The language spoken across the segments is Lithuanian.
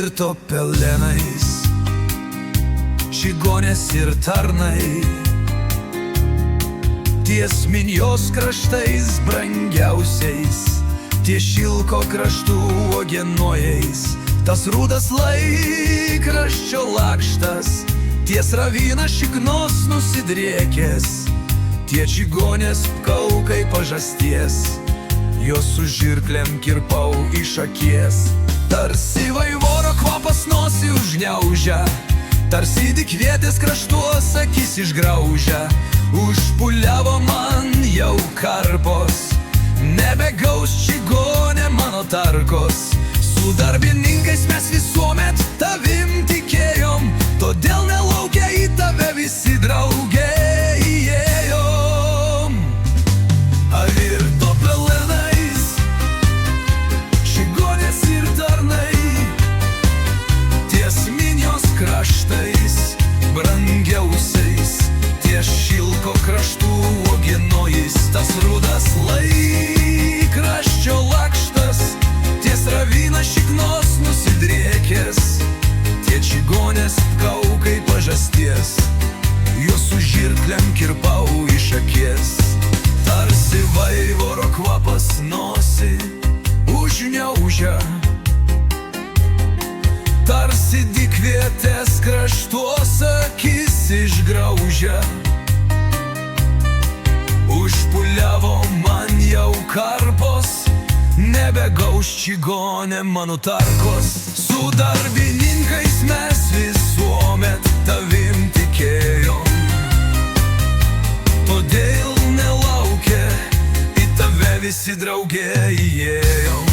virto pelenais, čigonės ir tarnai. Ties Minijos kraštais brangiausiais, ties Šilko kraštų uogienojais, tas rudas laikraščio lakštas, ties Ravina šiknos nusidriekęs, tie čigonės kaukai pažasties, jos su žirklėm kirpau iš akies. Tarsi vaivoro kvapas nosį užgniaužia, tarsi dikvietės kraštuos akis išgraužia. Užpuliavo man jau karpos, nebegaus čigonė mano tarkos. Su darbininkais mes visuomet tavim tikėjom, todėl nelaukia į tave visi drauge įėjom. Virto pelenais, čigonės ir tarnai, ties Minijos kraštais brangiausiais, ties Šilko kraštų uogienojais, tas rudas laikraščio lakštas, ties Ravina šiknos nusidriekęs, tie čigonės kaukai pažasties, jos su žirklėm kirpau iš akies. Tarsi vaivoro kvapas nosį užgniaužia, tarsi dikvietės kraštuos akis išgraužia. Užpuliavo man jau karpos, nebegaus čigonė mano tarkos. Su darbininkais mes visuomet tavim tikėjom, todėl nelaukia į tave visi drauge įėjom.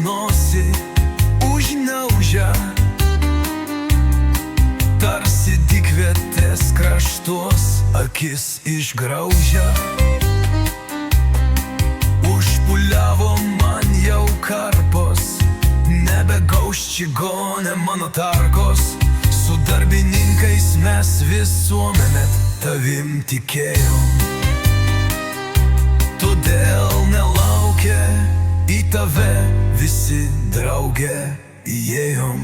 Nosį užgniaužia, tarsi dikvietės kraštuos akis išgraužia. Užpuliavo man jau karpos, nebegaus čigonė mano tarkos. Su darbininkais mes visuomet tavim tikėjom, todėl nelaukia į tave visi drauge įėjom.